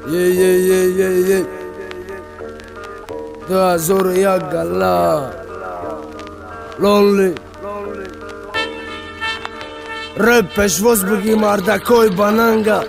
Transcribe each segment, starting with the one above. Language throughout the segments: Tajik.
Yeah. Da zor ya gala Lonely Rap peshvoz bëgjim ardakoj bananga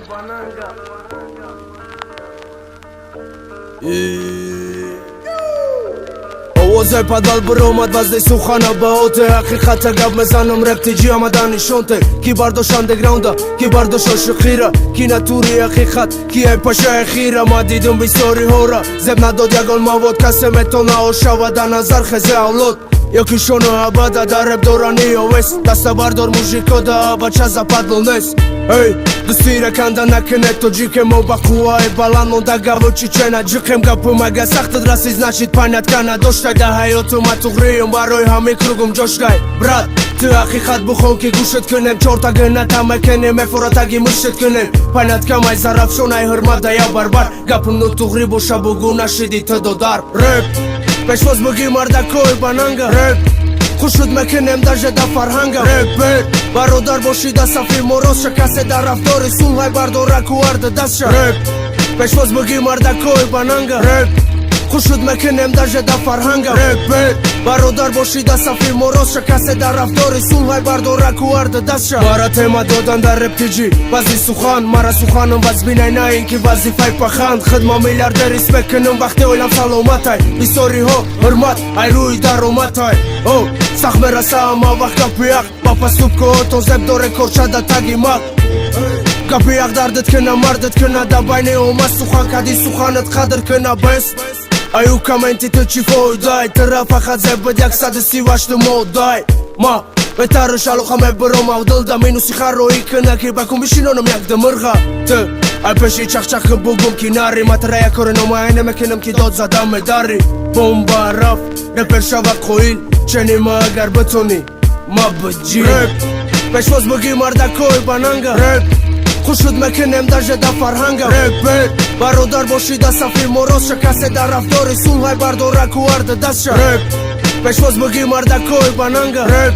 اوضاع پدال برآمد وزن سخن بهاته حقیقت گپ میزنم رپ تیجی آمده نشانته کی برداشت اندرگراونده کی برداشت عاشقیره کی نتوری حقیقت کی ای پشه خیره ما دیدم بسیاری ها را زب نداد یگان مواد کسی میتونه شود نظر خزه اولاد یکی شونو ابدا در رپ دورانی اوست دست بردار موژیکا دا بچه западло нест эй дустира канда накине то джике мо ба қувваи баланд монда гаву чичена ҷиқем гапу мага сахтат раси значит панятка надоштай да ҳаётума туғриюм барои ҳамин кругум ҷошгай брат ту ҳақиқат бухон ки гӯшат кунем чортагината мекенем мефуратаги мушт кунем панятка май зарафшонай ҳурмата я барбар гапум ну туғри боша бугу нашиди тдодар реп пешвоз буги мардакои бананга реп хушуд мекунем даже да фарҳанга репер бародар бошида сафи мороз шакасе дар рафтори сулҳай бардораку арда дастша реп пешвоз буги мардакои бананга реп хушуд мекунем даже да фарҳанга репер бародар бошида сафи мороз шакасе дар рафтори сулҳай бардораку арда дастша мара тема додан дар реп тиҷи баъзи сухан мара суханам вазбинай на ин ки вазифаи паханд хидма миллиардер респект кунам вақте оилам саломатай бисёриҳо ҳурмат ай рӯи дароматай о сахт мераса ама вақт гапи ҳақ ба пастубкоҳотон зеб доре корчада таги мақ гапи ҳақ дардит кина мардит кина да байни омад сухан кади суханат қадр кина бест аю комменти ту чӣ фоидай тира фақат зебид 138 модай ма беҳтару шалоха мебиромав дилда минуси харроӣ кина ки ба кун бишинонам якдамирға ту ай пеши чахчахи бугум ки нари матра як кори номая намекунам ки дод задам медари бомба раф репер шава қоил ченима агар битони ма биҷи реп пешвоз буги мардакои бананга реп хушуд мекунем даже да фарҳанга репер бародар бошида сафи мороз шакасе дар рафтори сулҳай бардораку арда дастша реп пешвоз буги мардакои бананга реп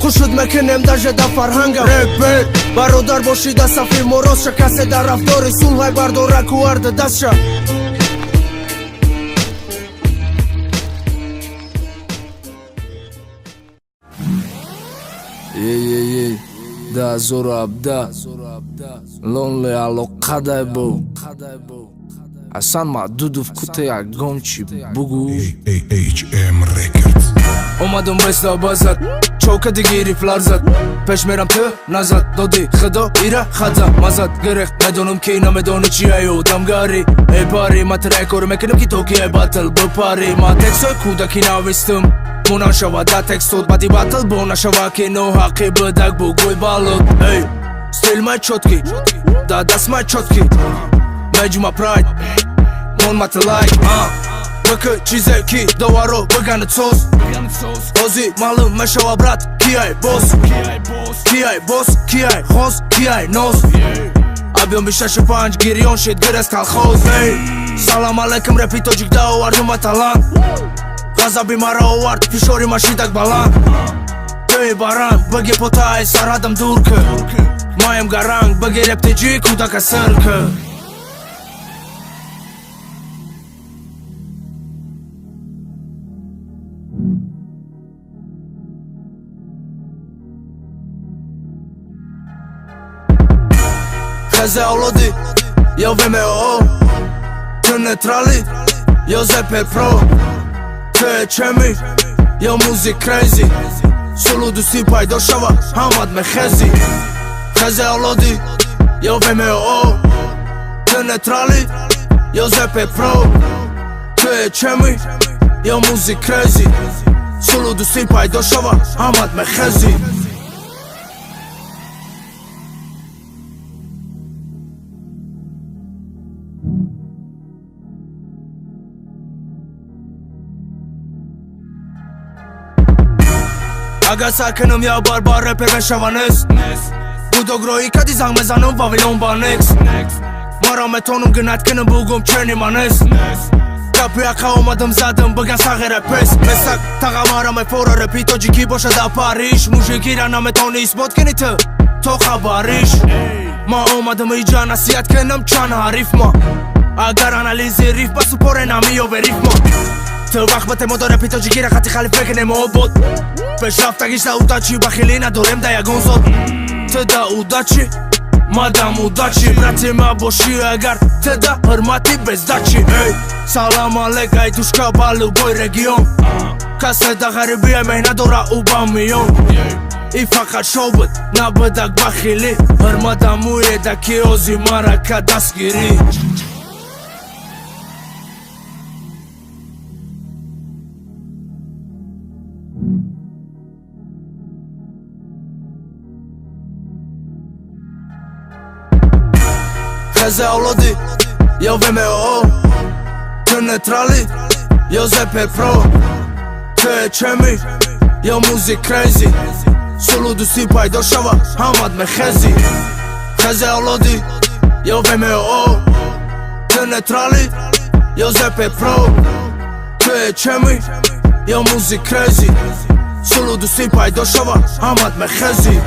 хушуд мекунем даже да фарҳанга репер бародар бошида сафи мороз шакасе дар рафтори сулҳай бардораку арда дастша да зор абда Lonely ало қадай бо асан маҳдудов кута ягончи бугу HM Records омадам беста базад чока дигири фларзад пеш мерам ту назад доди худо ира хадза мазад гирехт медонам ки намедони чи ай одамгари эбари матрай кор мекунам ки то ки ай батл бипари ма текстои кудаки навистам мунан шава да текстот бади батл бо нашава ки ноҳаққи бидак бугӯй балод эй стил май чотки да даст май чотки меҷума прайд мон маталайк бики чизе ки доваро биганит соз ҳозир маълум мешава брат киай бос киай бос киай хос киай ноз абён бишашу 5 гирён шид гирес калхоз салом алейкум репи тоҷик да овардума талант ғазаби мара овард фишори машидак баланд тӯи баранг биги потаи сарҳадам дур кир маем гаранг биги рептиҷи кудака сир кир хезе авлоди ё вмо ту нейтрали ё зепер про ту чеми ё музик крейзи сулу дӯстӣ пайдо шава ҳамат мехези хезе авлоди ё вмо ту нейтрали ё зепер про ту чеми ё музик крейзи сулу дӯстӣ пайдо шава ҳамат мехези агар сар кунам я барбар репер мешава нест будогроӣ кади занг мезанам вавилон ба некс мара метонам гинат кунам бугум ченима нест гапи ҳаққа омадам задам биган сағи репес месак тага мара мефора репи тоҷикӣ боша да париж мужикира наметони исбот кини ту то хабариш ма омадам иҷа насиҳат кунам чанд ҳариф ма Agar analizi ریف بسو پره نمی و به ریف ما تو وقت بته مداره پیتا جگیره خطی خالی فکر نمو بود پیشرفت گیش دا اودا چی بخیلی ندارم دا یگون زد تو دا اودا چی مادم اودا چی براتی ما باشی اگر تو دا حرمتی بزدا چی سلام علیک ای توشکا بالو بای رگیون کسی دا غریبی مه نداره او با میون ای فقط شو بود نبودک بخیلی حرمتم مویه دا کی اوزی مرا که دست گیری Хезе Олоди, јо ВМО Т нетрали, јо ЗП Про Т чеми, јо музик крейзи Сулуду сипај дошава, Хамад ме хези Хезе Олоди, јо ВМО Т нетрали, јо ЗП Про Т чеми, јо музик крейзи Сулуду сипај дошава, Хамад ме хези